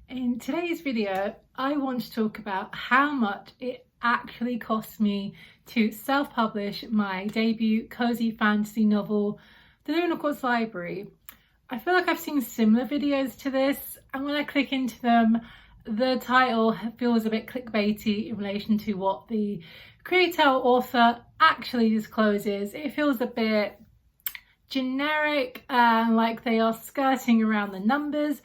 In today's video, I want to talk about how much it actually cost me to self-publish my debut cozy fantasy novel, The Lunar Quartz Library. I feel like I've seen similar videos to this, and when I click into them, the title feels a bit clickbaity in relation to what the creator or author actually discloses. It feels a bit generic and like they are skirting around the numbers.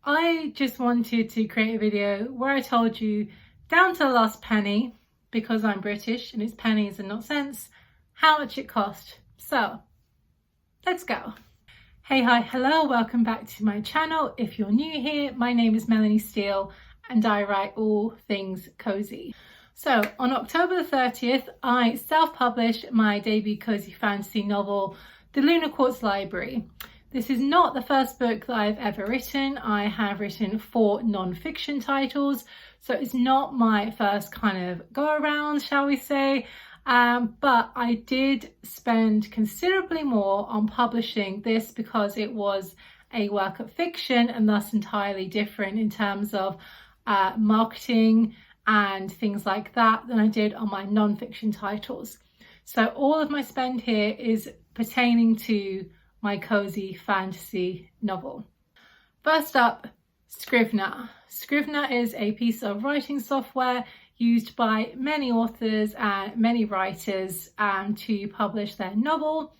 I just wanted to create a video where I told you down to the last penny, because I'm British and it's pennies and not cents, how much it cost. So let's go. Hey, hi, hello, welcome back to my channel. If you're new here, my name is Melanie Steele and I write all things cozy. So on October the 30th, I self-published my debut cozy fantasy novel, The Lunar Quartz Library. This is not the first book that I've ever written. I have written 4 non-fiction titles, so it's not my first kind of go around, shall we say. But I did spend considerably more on publishing this because it was a work of fiction and thus entirely different in terms of marketing and things like that than I did on my non-fiction titles. So all of my spend here is pertaining to my cozy fantasy novel. First up, Scrivener. Scrivener is a piece of writing software used by many authors and many writers to publish their novel.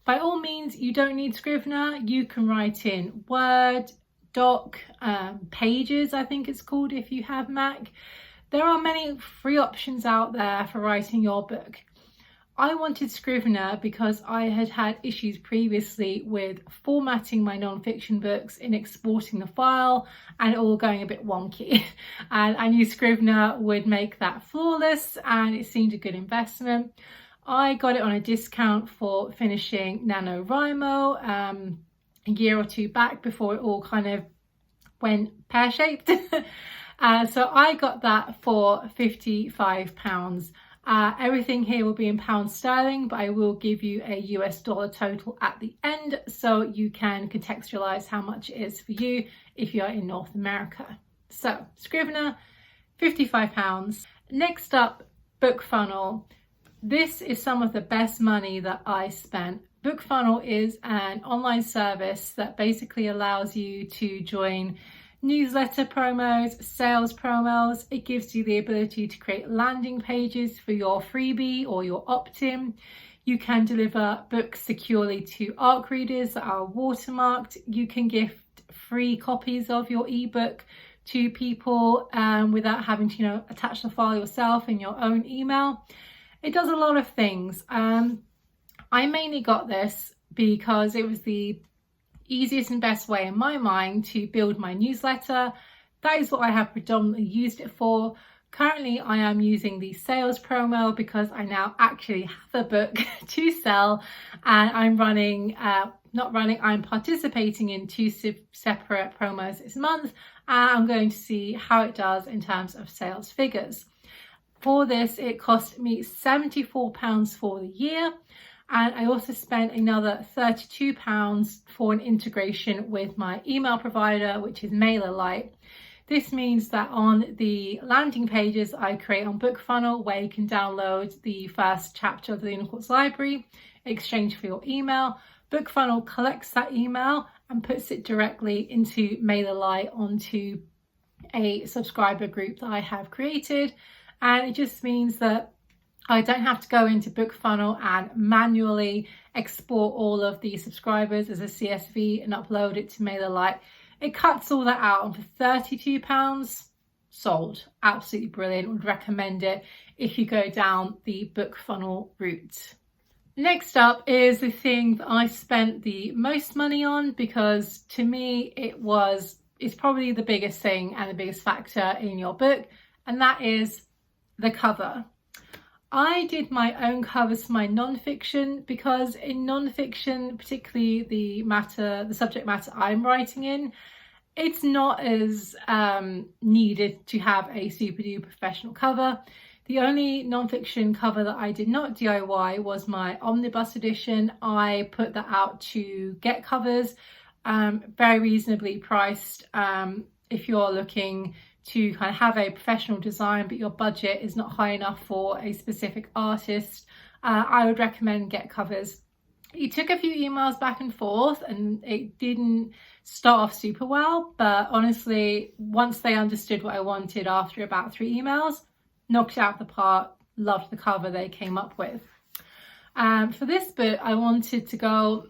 By all means, you don't need Scrivener. You can write in Word, Doc, Pages, I think it's called if you have Mac. There are many free options out there for writing your book. I wanted Scrivener because I had had issues previously with formatting my non-fiction books in exporting the file and it all going a bit wonky. And I knew Scrivener would make that flawless and it seemed a good investment. I got it on a discount for finishing NaNoWriMo a year or two back before it all kind of went pear-shaped. So I got that for £55. Everything here will be in pounds sterling, but I will give you a US dollar total at the end so you can contextualize how much it is for you if you're in North America. So Scrivener, £55. Next up, Bookfunnel. This is some of the best money that I spent. Bookfunnel is an online service that basically allows you to join newsletter promos, sales promos. It gives you the ability to create landing pages for your freebie or your opt-in. You can deliver books securely to ARC readers that are watermarked. You can gift free copies of your ebook to people without having to, attach the file yourself in your own email. It does a lot of things. I mainly got this because it was the easiest and best way in my mind to build my newsletter. That is what I have predominantly used it for. Currently I am using the sales promo because I now actually have a book to sell and I'm I'm participating in 2 separate promos this month and I'm going to see how it does in terms of sales figures. For this it cost me £74 for the year. And I also spent another £32 for an integration with my email provider, which is MailerLite. This means that on the landing pages I create on Bookfunnel, where you can download the first chapter of the Lunar Quartz Library in exchange for your email, Bookfunnel collects that email and puts it directly into MailerLite onto a subscriber group that I have created. And it just means that I don't have to go into Bookfunnel and manually export all of the subscribers as a CSV and upload it to MailerLite. It cuts all that out, and for £32, sold. Absolutely brilliant. Would recommend it if you go down the Bookfunnel route. Next up is the thing that I spent the most money on because to me it's probably the biggest thing and the biggest factor in your book, and that is the cover. I did my own covers for my non-fiction because in non-fiction, particularly the subject matter I'm writing in, it's not as needed to have a super duper professional cover. The only non-fiction cover that I did not DIY was my omnibus edition. I put that out to get covers, very reasonably priced. if you're looking to kind of have a professional design but your budget is not high enough for a specific artist, I would recommend Get Covers. It took a few emails back and forth and it didn't start off super well, but honestly, once they understood what I wanted after about 3 emails, knocked it out of the park, loved the cover they came up with. For this book, I wanted to go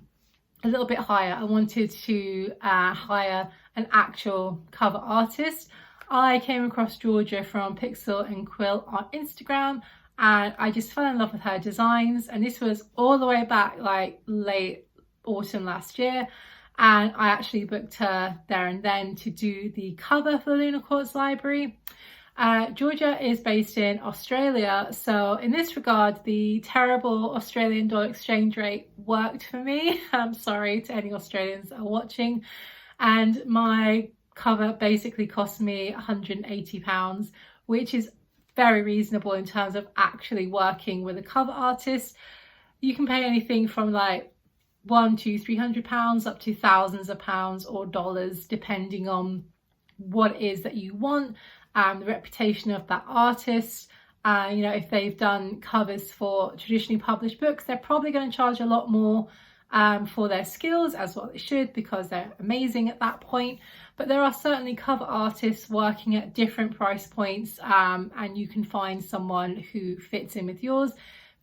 a little bit higher. I wanted to hire an actual cover artist. I came across Georgia from Pixel and Quill on Instagram, and I just fell in love with her designs. And this was all the way back like late autumn last year, and I actually booked her there and then to do the cover for the Lunar Quartz Library. Georgia is based in Australia, so in this regard the terrible Australian dollar exchange rate worked for me. I'm sorry to any Australians that are watching. And my cover basically cost me £180, which is very reasonable in terms of actually working with a cover artist. You can pay anything from like £100 to £300 up to thousands of pounds or dollars, depending on what it is that you want, the reputation of that artist. You know, if they've done covers for traditionally published books, they're probably going to charge a lot more for their skills, as well they should, because they're amazing at that point. But there are certainly cover artists working at different price points, and you can find someone who fits in with yours.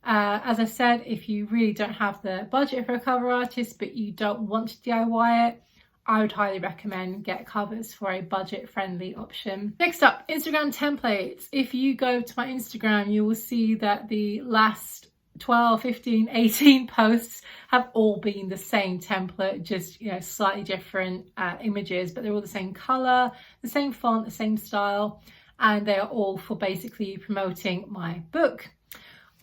As I said, if you really don't have the budget for a cover artist but you don't want to DIY it, I would highly recommend Get Covers for a budget-friendly option. Next up, Instagram templates. If you go to my Instagram, you will see that the last 12, 15, 18 posts have all been the same template, just, you know, slightly different images, but they're all the same color, the same font, the same style, and they are all for basically promoting my book.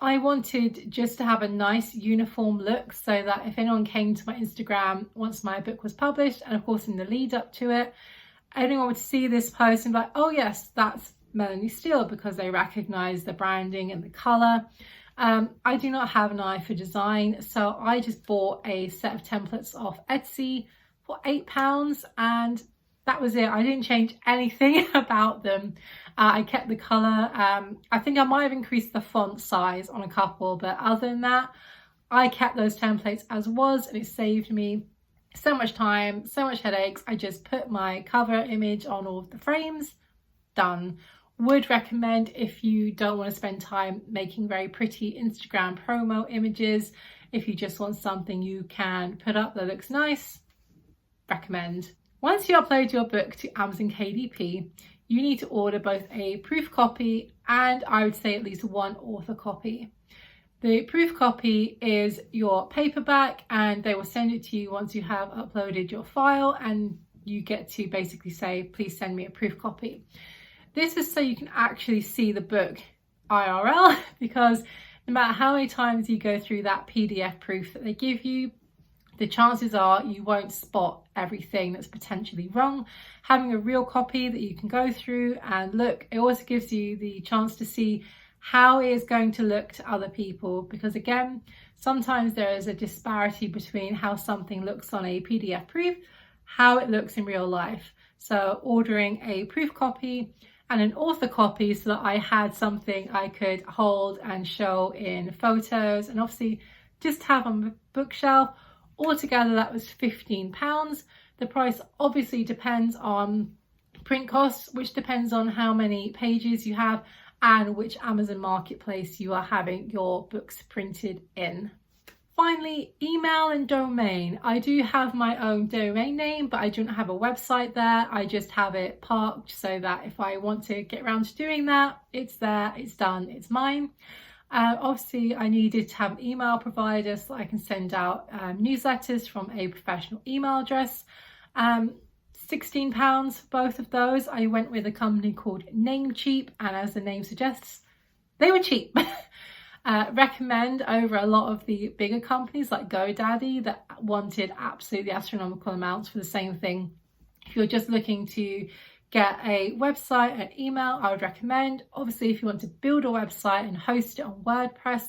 I wanted just to have a nice uniform look so that if anyone came to my Instagram once my book was published, and of course in the lead up to it, anyone would see this post and be like, oh yes, that's Melanie Steele, because they recognize the branding and the color. I do not have an eye for design, so I just bought a set of templates off Etsy for £8, and that was it. I didn't change anything about them. I kept the color. I think I might have increased the font size on a couple, but other than that, I kept those templates as was, and it saved me so much time, so much headaches. I just put my cover image on all of the frames, done. Would recommend if you don't want to spend time making very pretty Instagram promo images. If you just want something you can put up that looks nice, recommend. Once you upload your book to Amazon KDP, you need to order both a proof copy and I would say at least one author copy. The proof copy is your paperback, and they will send it to you once you have uploaded your file, and you get to basically say, please send me a proof copy. This is so you can actually see the book IRL, because no matter how many times you go through that PDF proof that they give you, the chances are you won't spot everything that's potentially wrong. Having a real copy that you can go through and look, it also gives you the chance to see how it is going to look to other people, because again, sometimes there is a disparity between how something looks on a PDF proof, how it looks in real life. So ordering a proof copy and an author copy so that I had something I could hold and show in photos and obviously just have on the bookshelf. Altogether that was £15. The price obviously depends on print costs, which depends on how many pages you have and which Amazon marketplace you are having your books printed in. Finally, email and domain. I do have my own domain name, but I don't have a website there. I just have it parked so that if I want to get around to doing that, it's there, it's done, it's mine. Obviously, I needed to have an email provider so I can send out newsletters from a professional email address. £16 for both of those. I went with a company called Namecheap, and as the name suggests, they were cheap. Recommend over a lot of the bigger companies like GoDaddy that wanted absolutely astronomical amounts for the same thing. If you're just looking to get a website and email, I would recommend. Obviously, if you want to build a website and host it on WordPress,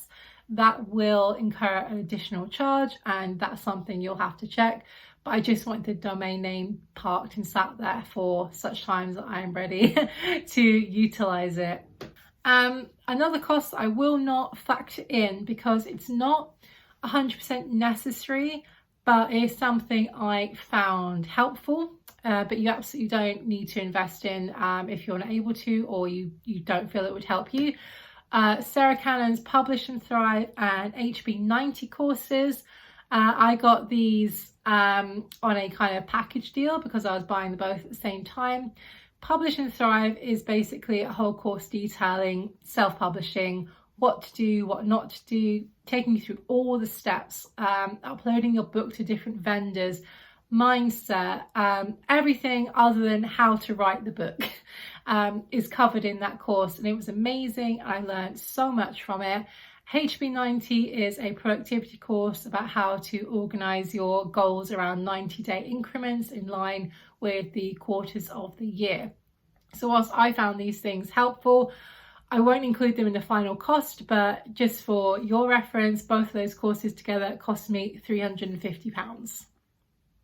that will incur an additional charge, and that's something you'll have to check. but I just want the domain name parked and sat there for such times that I am ready to utilize it. Another cost I will not factor in because it's not 100% necessary, but it's something I found helpful, but you absolutely don't need to invest in if you're not able to, or you don't feel it would help you. Sarah Cannon's Publish and Thrive and HB90 courses. I got these on a kind of package deal because I was buying them both at the same time. Publish and Thrive is basically a whole course detailing self-publishing, what to do, what not to do, taking you through all the steps, uploading your book to different vendors, mindset, everything other than how to write the book is covered in that course, and it was amazing. I learned so much from it. HB90 is a productivity course about how to organize your goals around 90-day increments in line with the quarters of the year. So whilst I found these things helpful, I won't include them in the final cost, but just for your reference, both of those courses together cost me £350.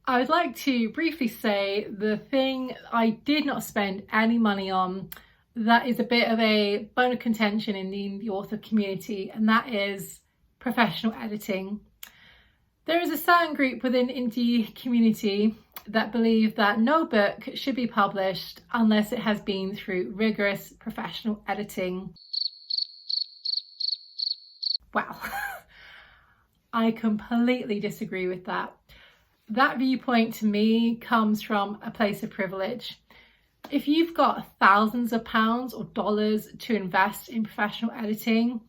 I would like to briefly say the thing I did not spend any money on that is a bit of a bone of contention in the author community, and that is professional editing. There is a certain group within indie community that believe that no book should be published unless it has been through rigorous professional editing. Well, I completely disagree with that. That viewpoint to me comes from a place of privilege. If you've got thousands of pounds or dollars to invest in professional editing,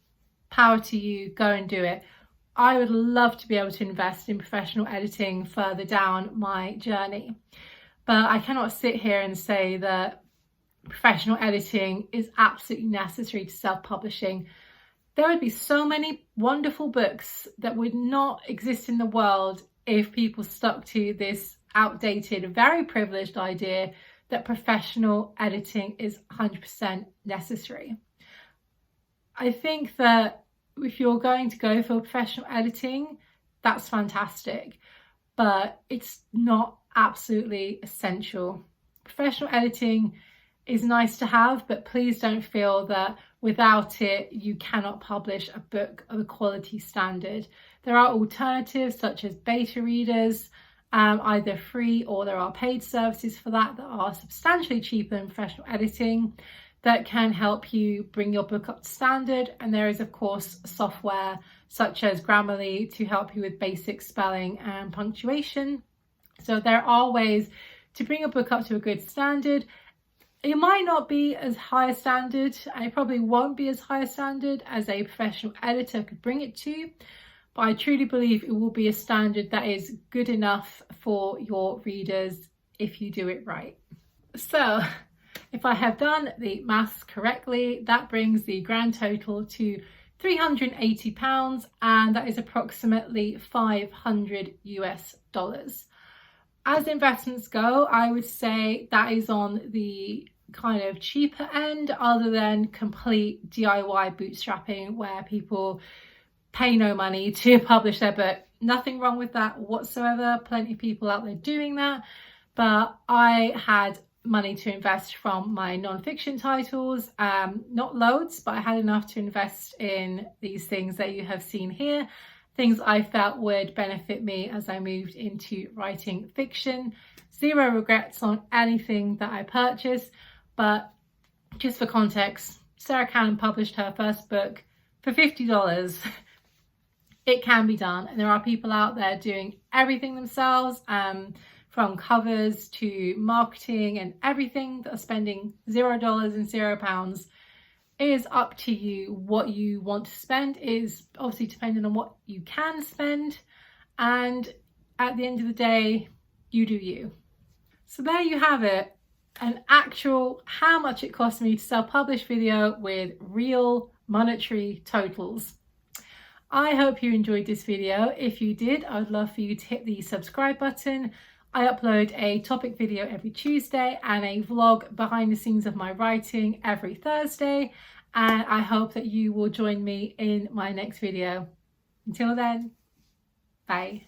power to you, go and do it. I would love to be able to invest in professional editing further down my journey, but I cannot sit here and say that professional editing is absolutely necessary to self-publishing. There would be so many wonderful books that would not exist in the world if people stuck to this outdated, very privileged idea that professional editing is 100% necessary. I think that if you're going to go for professional editing, that's fantastic, but it's not absolutely essential. Professional editing is nice to have, but please don't feel that without it you cannot publish a book of a quality standard. There are alternatives such as beta readers, either free or there are paid services for that are substantially cheaper than professional editing that can help you bring your book up to standard. And there is of course software such as Grammarly to help you with basic spelling and punctuation. So there are ways to bring a book up to a good standard. It might not be as high a standard, and it probably won't be as high a standard as a professional editor could bring it to, but I truly believe it will be a standard that is good enough for your readers if you do it right. So if I have done the maths correctly, that brings the grand total to £380, and that is approximately $500 US. As investments go, I would say that is on the kind of cheaper end, other than complete DIY bootstrapping where people pay no money to publish their book. Nothing wrong with that whatsoever. Plenty of people out there doing that. But I had money to invest from my non-fiction titles, not loads, but I had enough to invest in these things that you have seen here. Things I felt would benefit me as I moved into writing fiction. Zero regrets on anything that I purchased, but just for context, Sarah Cannon published her first book for $50. It can be done, and there are people out there doing everything themselves, from covers to marketing and everything, that are spending $0 and £0. It is up to you what you want to spend. It is obviously dependent on what you can spend, and at the end of the day, you do you. So there you have it, an actual how much it cost me to self-publish video with real monetary totals. I hope you enjoyed this video. If you did, I would love for you to hit the subscribe button. I upload a topic video every Tuesday and a vlog behind the scenes of my writing every Thursday, and I hope that you will join me in my next video. Until then, bye.